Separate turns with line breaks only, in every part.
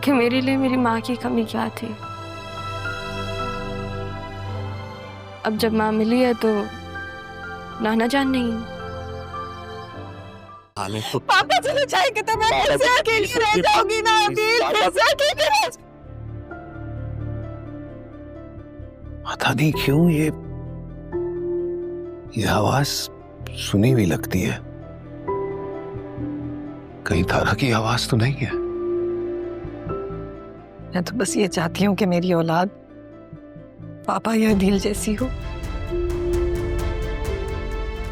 कि मेरे लिए मेरी माँ की कमी क्या थी। अब जब माँ मिली है तो नाना जान नहीं।
पापा चले जाएंगे तो मैं कैसे अकेली रह जाऊंगी ना अबील, कैसे अकेली रह।
पता नहीं क्यों ये आवाज सुनी हुई लगती है। कहीं तारा की आवाज तो नहीं है?
मैं तो बस ये चाहती हूँ कि मेरी औलाद पापा या दिल जैसी हो।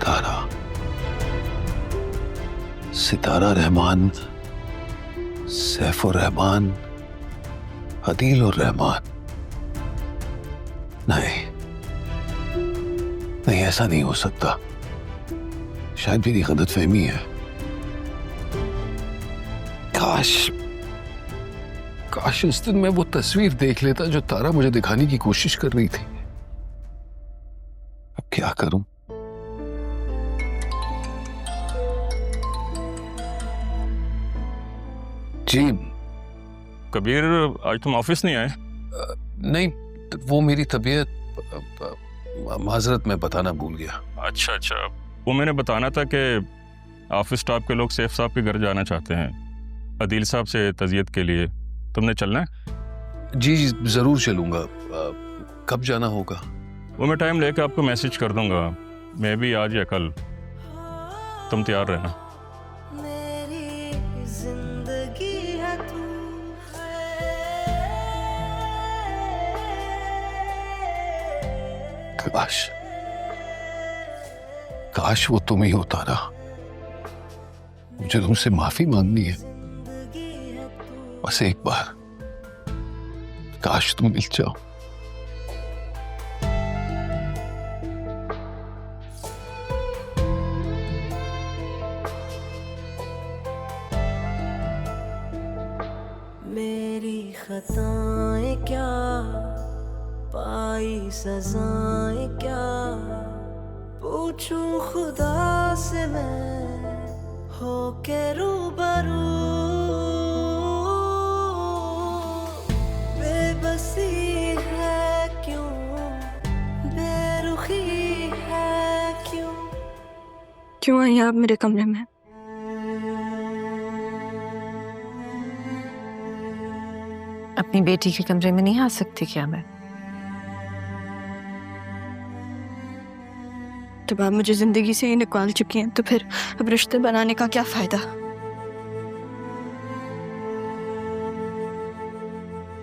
तारा, सितारा रहमान, सैफुर रहमान, अदील और रहमान। नहीं नहीं, ऐसा नहीं हो सकता। शायद मेरी गलतफहमी है। काश उस दिन मैं वो तस्वीर देख लेता जो तारा मुझे दिखाने की कोशिश कर रही थी। अब क्या करूं? जी
कबीर, आज तुम ऑफिस नहीं आए?
नहीं, वो मेरी तबीयत, माजरत में बताना भूल गया।
अच्छा, वो मैंने बताना था कि ऑफिस स्टाफ के लोग सैफ साहब के घर जाना चाहते हैं अदील साहब से तज़ियत के लिए। तुमने चलना है?
जी जरूर चलूंगा। कब जाना होगा?
वो मैं टाइम लेकर आपको मैसेज कर दूंगा। मैं भी आज या कल। तुम तैयार रहना।
काश वो तुम ही हो तारा। मुझे तुमसे माफी मांगनी है, बस एक बार। काश तुम मिल जाओ।
मेरी खताएं क्या, पाई सजाएं क्या, पूछूं खुदा से मैं हो के रूबरू। बेबसी है क्यों, बेरुखी है क्यों।
क्यों आई आप मेरे कमरे में?
अपनी बेटी के कमरे में नहीं आ सकती क्या मैं?
जब आप मुझे जिंदगी से ही निकाल चुकी हैं तो फिर अब रिश्ते बनाने का क्या फायदा?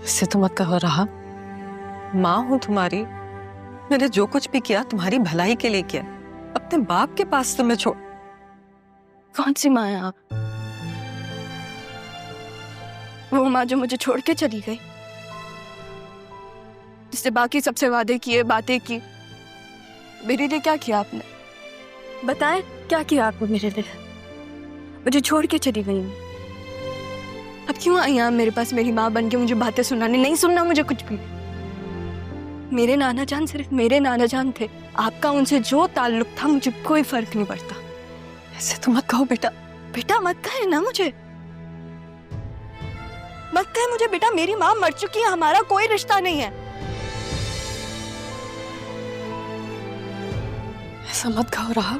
इससे तो मत कहो रहा। माँ हूं तुम्हारी, मैंने जो कुछ भी किया तुम्हारी भलाई के लिए किया। अपने बाप के पास तुम्हें छोड़।
कौन सी माँ है आप? वो माँ जो मुझे छोड़ के चली गई, जिससे बाकी सबसे वादे किए, बातें की। मेरे लिए क्या किया आपने? बताएं, क्या किया आपने मेरे लिए? मुझे छोड़ के चली गई। अब क्यों आई आप मेरे पास मेरी माँ बन के मुझे बातें सुनाने? नहीं सुनना मुझे कुछ भी। मेरे नाना जान सिर्फ मेरे नाना जान थे। आपका उनसे जो ताल्लुक था मुझे कोई फर्क नहीं पड़ता।
ऐसे तो मत कहो बेटा।
बेटा मत कहे ना मुझे, मत कहे मुझे बेटा। मेरी माँ मर चुकी है, हमारा कोई रिश्ता नहीं है।
ऐसा मत कहो रहा।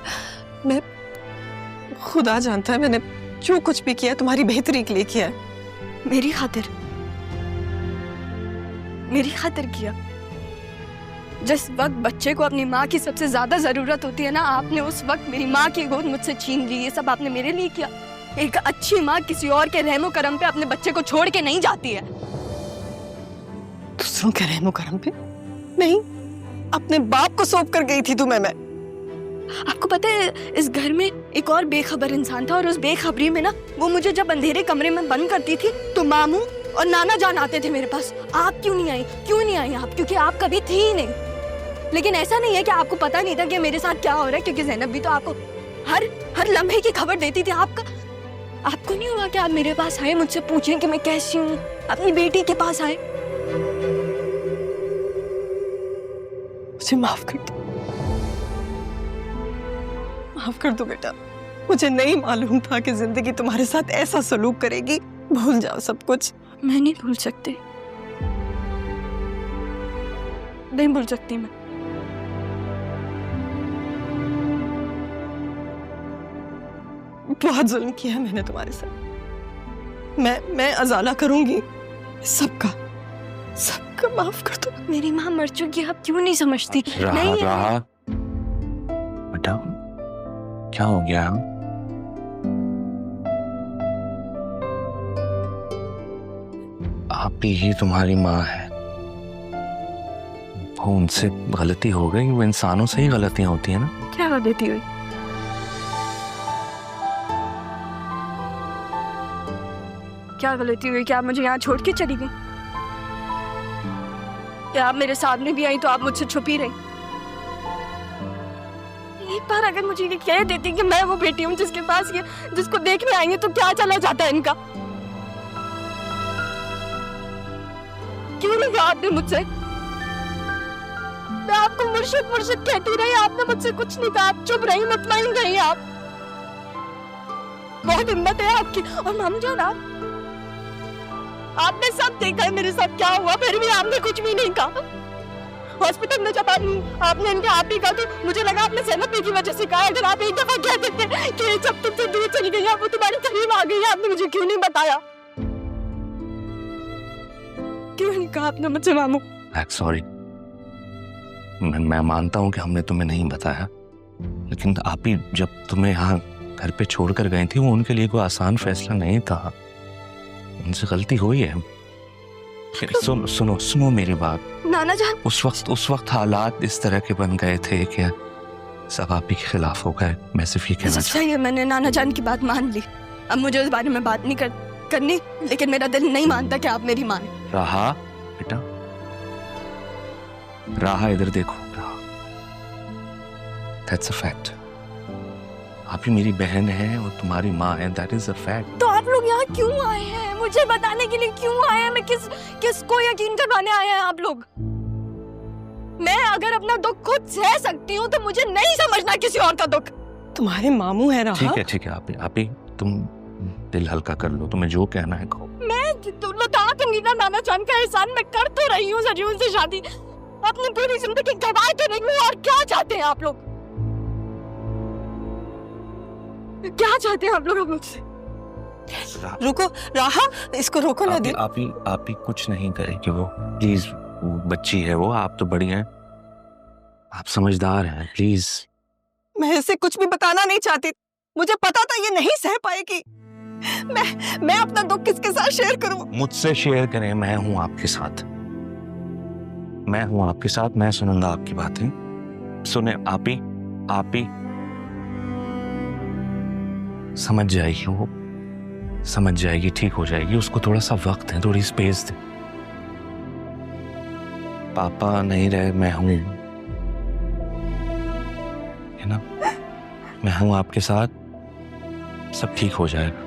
मैं, खुदा जानता है मैंने जो कुछ भी किया तुम्हारी बेहतरी के लिए किया है।
मेरी खातिर, मेरी खातिर किया। जिस वक्त बच्चे को अपनी माँ की सबसे ज्यादा जरूरत होती है ना, आपने उस वक्त मेरी माँ की गोद मुझसे छीन ली। ये सब आपने मेरे लिए किया। एक अच्छी माँ किसी और के रहमो करम पे अपने बच्चे को छोड़ के नहीं जाती है।
दूसरों के रहमो करम पे नहीं, अपने बाप को सौंप कर गई थी तुम्हें मैं।
आपको पता है इस घर में एक और बेखबर इंसान था, और उस बेखबरी में ना वो मुझे जब अंधेरे कमरे में बंद करती थी तो मामू और नाना जान आते थे मेरे पास। आप क्यों नहीं आई? क्यों नहीं आई आप? क्योंकि आप कभी थी ही नहीं। लेकिन ऐसा नहीं है कि आपको पता नहीं था कि मेरे साथ क्या हो रहा है, क्योंकि ज़ैनब भी तो आपको हर लम्हे की खबर देती थी। आपको नहीं हुआ कि आप मेरे पास आए, मुझसे पूछें कि मैं कैसी हूँ, अपनी बेटी के पास आए?
मुझे माफ कर दो, माफ कर दो बेटा। मुझे नहीं मालूम था कि जिंदगी तुम्हारे साथ ऐसा सलूक करेगी। भूल जाओ सब कुछ,
मैं नहीं भूल सकती, नहीं भूल सकती मैं।
बहुत जुल्म किया है मैंने तुम्हारे साथ। मैं अजाला करूंगी सबका माफ कर दो।
मेरी माँ मर चुकी है, आप क्यों नहीं समझती?
राहा
नहीं
राहा बेटा, क्या हो गया? आप ही तुम्हारी माँ है। वो उनसे गलती हो गई, वो इंसानों से ही गलतियां होती है ना।
क्या गलती हुई? क्या गलती हुई? क्या आप मुझे यहाँ छोड़ के चली गई? क्या आप मेरे सामने भी आई तो आप मुझसे छुपी रही? एक बार अगर मुझे ये कह देती कि मैं वो बेटी हूँ जिसके पास ये जिसको देखने आएंगे, तो क्या चला जाता है इनका? क्यों नहीं कहा आपने मुझसे? मैं आपको मुर्शिद मुर्शिद कहती रही, आपने मुझसे कुछ नहीं कहा, आप चुप रही, मुतमईन रही। आप बहुत हिम्मत है आपकी। और मामू जान, आपने सब देखा है मेरे साथ क्या हुआ, फिर भी आपने कुछ भी नहीं कहा। हॉस्पिटल में जब आपने इनके आप ही कहा तो मुझे लगा आपने सेहत की वजह से कहा। अगर आप एक दफा कह देते कि जब तुमसे दूर चली गई, वो तुम्हारी करीब आ गई, आपने मुझे क्यों नहीं बताया? क्यों नहीं कहा आपने मुझसे मामू?
सॉरी, मैं मानता हूँ कि हमने तुम्हें नहीं बताया, लेकिन आप ही जब तुम्हें यहाँ घर पे छोड़कर गई थी, वो उनके लिए कोई आसान फैसला नहीं था। उनसे गलती हुई है। सुनो मेरी बात।
नाना जान,
उस वक्त हालात इस तरह के बन गए थे कि सब आप ही के खिलाफ हो गए। मैं सिर्फ ये कहना
सच्चाई है, मैंने नाना जान की बात मान ली। अब मुझे उस बारे में बात नहीं करनी, लेकिन मेरा दिल नहीं मानता कि आप मेरी मां हैं।
राहा बेटा, राहा इधर देखो। राहा, दैट्स अ फैक्ट। आप ही मेरी बहन है और तुम्हारी माँ है, दैट इज अ फैक्ट।
तो आप लोग यहाँ क्यों आए हैं? मुझे बताने के लिए क्यों आए हैं? मैं किसको यकीन करवाने आए हैं आप लोग? मैं अगर अपना दुख खुद सह सकती हूँ तो मुझे नहीं समझना किसी और का दुख।
तुम्हारे मामू है राहा।
ठीक है आप ही तुम दिल हल्का कर लो, तुम्हें जो कहना है कहो।
मैं लौटा दूंगी ना नाना जान का एहसान। मैं कर तो रही हूँ सरजूल से शादी, अपनी पूरी जिंदगी गवाए तो रही हूँ। और क्या चाहते हैं आप लोग? क्या चाहते हैं आप लोग मुझसे?
रुको राहा, इसको रोको ना दी।
आप ही कुछ नहीं करेगी वो। प्लीज, बच्ची है वो, आप तो बड़ी हैं, आप समझदार हैं। प्लीज।
मैं इसे कुछ भी बताना नहीं चाहती, मुझे पता था ये नहीं सह पाएगी। मैं अपना दुख किसके साथ शेयर करूं?
मुझसे शेयर करें, मैं हूं आपके साथ, मैं सुनूंगा आपकी बातें। सुने आप ही समझ जाएगी, वो समझ जाएगी, ठीक हो जाएगी। उसको थोड़ा सा वक्त है, थोड़ी स्पेस दे। पापा नहीं रहे, मैं हूं, है ना? मैं हूं आपके साथ, सब ठीक हो जाएगा।